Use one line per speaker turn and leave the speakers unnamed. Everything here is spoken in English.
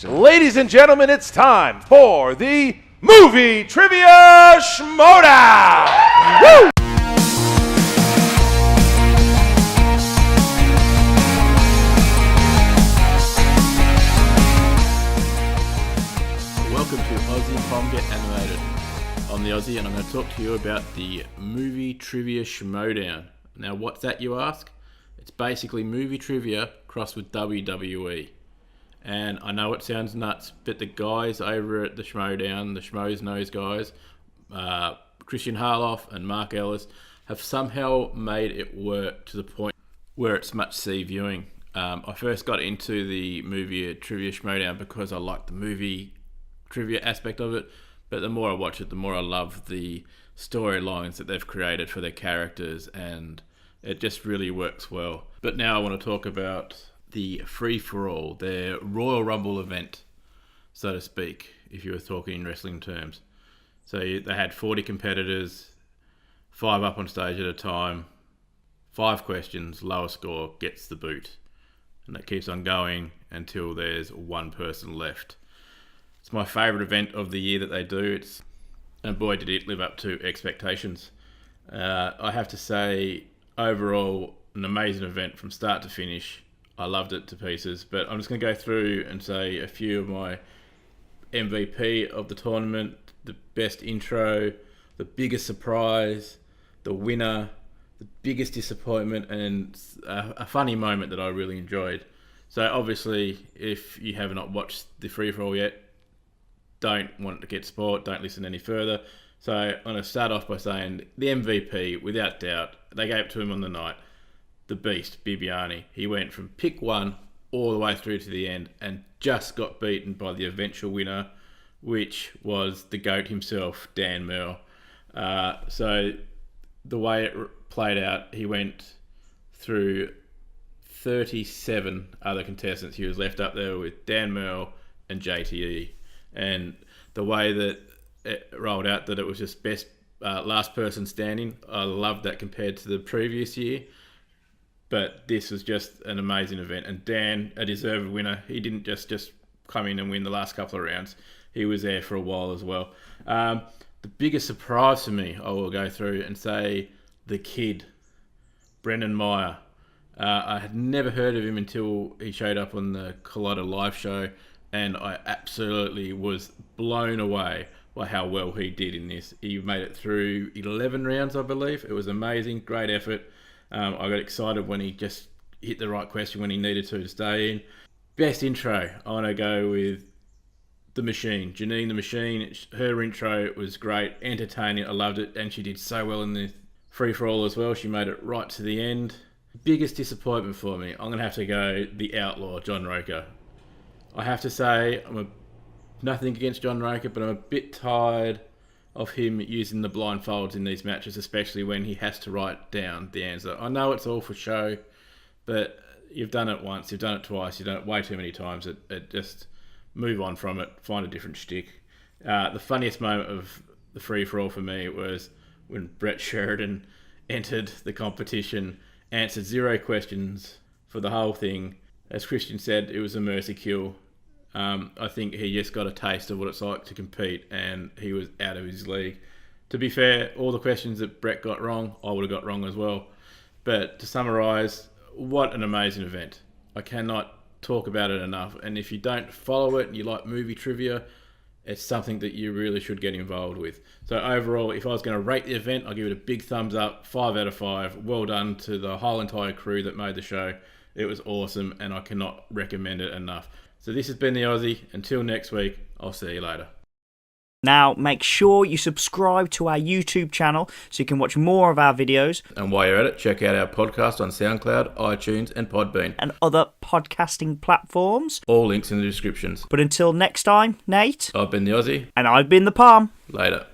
Ladies and gentlemen, it's time for the Movie Trivia Shmoedown! Woo!
Welcome to Aussie Pom Get Animated. I'm the Aussie and I'm going to talk to you about the Movie Trivia Shmoedown. Now what's that, you ask? It's basically movie trivia crossed with WWE. And I know it sounds nuts, but the guys over at the Shmoedown, the Shmoesknow guys, Christian Harloff and Mark Ellis, have somehow made it work to the point where it's must-see viewing. I first got into the movie Trivia Shmoedown because I liked the movie trivia aspect of it, but the more I watch it, the more I love the storylines that they've created for their characters, and it just really works well. But now I want to talk about the Free4all, their Royal Rumble event, so to speak, if you were talking in wrestling terms. So they had 40 competitors, 5 up on stage at a time, 5 questions, lowest score gets the boot. And that keeps on going until there's one person left. It's my favourite event of the year that they do. And boy, did it live up to expectations. I have to say, overall, an amazing event from start to finish. I loved it to pieces, but I'm just going to go through and say a few of my MVP of the tournament, the best intro, the biggest surprise, the winner, the biggest disappointment, and a funny moment that I really enjoyed. So obviously, if you have not watched the Free4all yet, don't want to get spoiled, don't listen any further. So I'm going to start off by saying the MVP, without doubt, they gave it to him on the night. The beast, Bibiani. He went from pick 1 all the way through to the end and just got beaten by the eventual winner, which was the GOAT himself, Dan Merle. So the way it played out, he went through 37 other contestants. He was left up there with Dan Merle and JTE. And the way that it rolled out, that it was just best last person standing, I loved that compared to the previous year. But this was just an amazing event. And Dan, a deserved winner, he didn't just come in and win the last couple of rounds. He was there for a while as well. The biggest surprise for me, I will go through and say the kid, Brendan Meyer. I had never heard of him until he showed up on the Collider live show, and I absolutely was blown away by how well he did in this. He made it through 11 rounds, I believe. It was amazing, great effort. I got excited when he just hit the right question when he needed to stay in. Best intro, I want to go with The Machine. Janine the Machine, her intro was great, entertaining, I loved it, and she did so well in the Free4all as well. She made it right to the end. Biggest disappointment for me, I'm going to have to go the Outlaw, John Roker. I have to say, nothing against John Roker, but I'm a bit tired of him using the blindfolds in these matches, especially when he has to write down the answer. I know it's all for show, but you've done it once, you've done it twice, you've done it way too many times. It just move on from it, find a different shtick. The funniest moment of the Free4all for me was when Brett Sheridan entered the competition, answered 0 questions for the whole thing. As Christian said, it was a mercy kill. I think he just got a taste of what it's like to compete, and he was out of his league. To be fair, all the questions that Brett got wrong, I would have got wrong as well. But to summarise, what an amazing event. I cannot talk about it enough. And if you don't follow it and you like movie trivia, it's something that you really should get involved with. So overall, if I was going to rate the event, I'll give it a big thumbs up, 5 out of 5. Well done to the whole entire crew that made the show. It was awesome, and I cannot recommend it enough. So this has been the Aussie. Until next week, I'll see you later.
Now, make sure you subscribe to our YouTube channel so you can watch more of our videos.
And while you're at it, check out our podcast on SoundCloud, iTunes, and Podbean.
And other podcasting platforms.
All links in the descriptions.
But until next time, Nate.
I've been the Aussie.
And I've been the Palm.
Later.